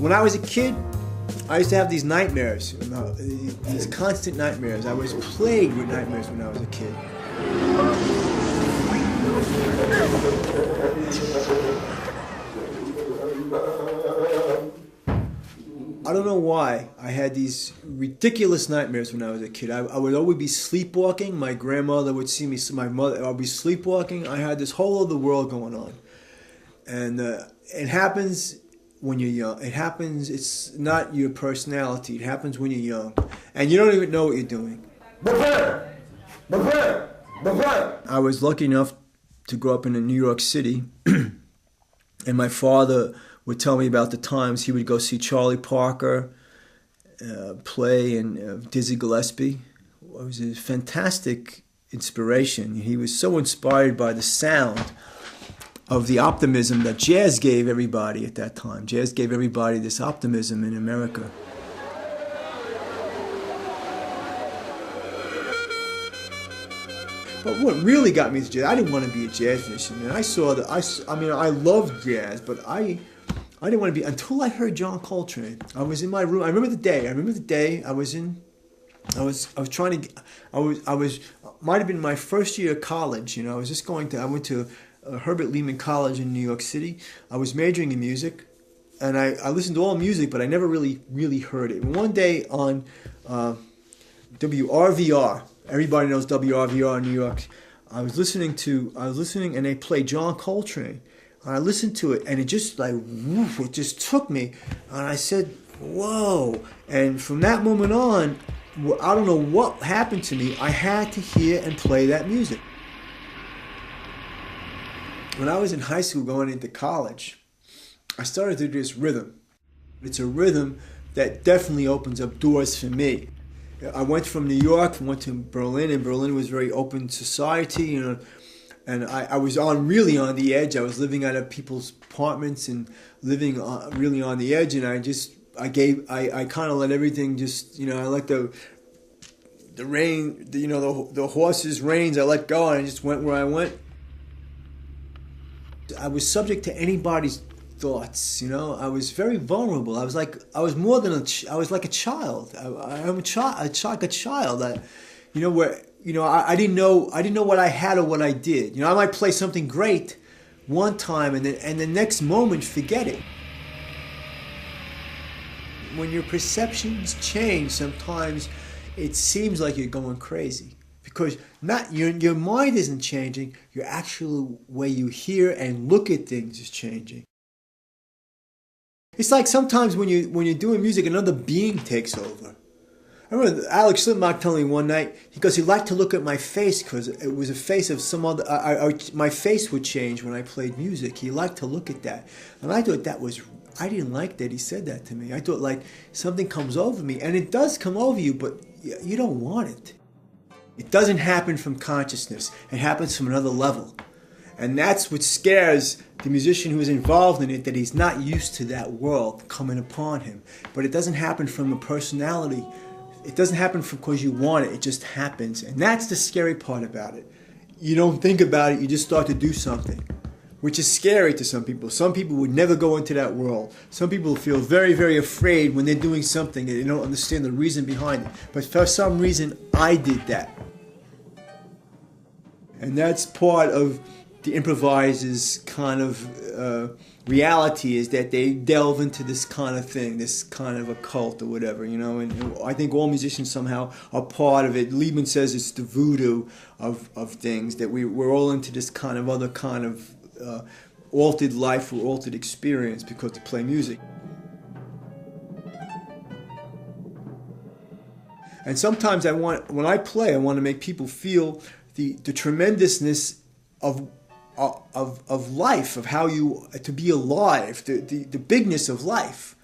When I was a kid, I used to have these nightmares, these constant nightmares. I was plagued with nightmares when I was a kid. I don't know why I had these ridiculous nightmares when I was a kid. I would always be sleepwalking. My grandmother would see me, my mother, I'd be sleepwalking. I had this whole other world going on. And it happens when you're young. It happens, it's not your personality. It happens when you're young. And you don't even know what you're doing. I was lucky enough to grow up in New York City. And my father would tell me about the times he would go see Charlie Parker play and Dizzy Gillespie. It was a fantastic inspiration. He was so inspired by the sound of the optimism that jazz gave everybody at that time. Jazz gave everybody this optimism in America. But what really got me into jazz, I didn't want to be a jazz musician. And I saw that, I loved jazz, but I didn't want to be, until I heard John Coltrane. I was in my room, I remember the day might have been my first year of college, I was just I went to Herbert Lehman College in New York City. I was majoring in music, and I listened to all music, but I never really heard it. And one day on WRVR, everybody knows WRVR in New York, I was listening and they played John Coltrane. And I listened to it, and it just it just took me. And I said, whoa. And from that moment on, I don't know what happened to me. I had to hear and play that music. When I was in high school going into college, I started to do this rhythm. It's a rhythm that definitely opens up doors for me. I went from New York, went to Berlin, and Berlin was very open society, and I was really on the edge. I was living out of people's apartments and living really on the edge, and I kind of let everything just, I let the rein, the horse's reins, I let go, and I just went where I went. I was subject to anybody's thoughts, I was very vulnerable. I was like a child. I'm a child. I didn't know what I had or what I did. I might play something great one time and the next moment forget it. When your perceptions change, sometimes it seems like you're going crazy. Because your mind isn't changing, your actual way you hear and look at things is changing. It's like sometimes when you're doing music, another being takes over. I remember Alex Slipmock telling me one night, he goes, he liked to look at my face because it was a face of some other, my face would change when I played music. He liked to look at that. And I thought I didn't like that he said that to me. I thought like something comes over me, and it does come over you, but you don't want it. It doesn't happen from consciousness. It happens from another level. And that's what scares the musician who is involved in it, that he's not used to that world coming upon him. But it doesn't happen from a personality. It doesn't happen because you want it. It just happens. And that's the scary part about it. You don't think about it. You just start to do something, which is scary to some people. Some people would never go into that world. Some people feel very, very afraid when they're doing something and they don't understand the reason behind it. But for some reason, I did that. And that's part of the improvisers' kind of reality, is that they delve into this kind of thing, this kind of occult or whatever, and I think all musicians somehow are part of it. Liebman says it's the voodoo of things, that we're all into this kind of other kind of altered life or altered experience because to play music. And sometimes when I play, I want to make people feel the tremendousness of life, of how to be alive, the bigness of life.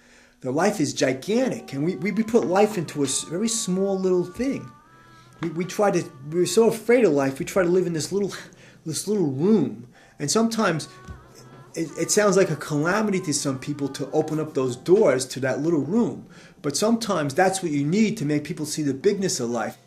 The life is gigantic, and we put life into a very small little thing. We're so afraid of life, we try to live in this little room. And sometimes it sounds like a calamity to some people to open up those doors to that little room. But sometimes that's what you need to make people see the bigness of life.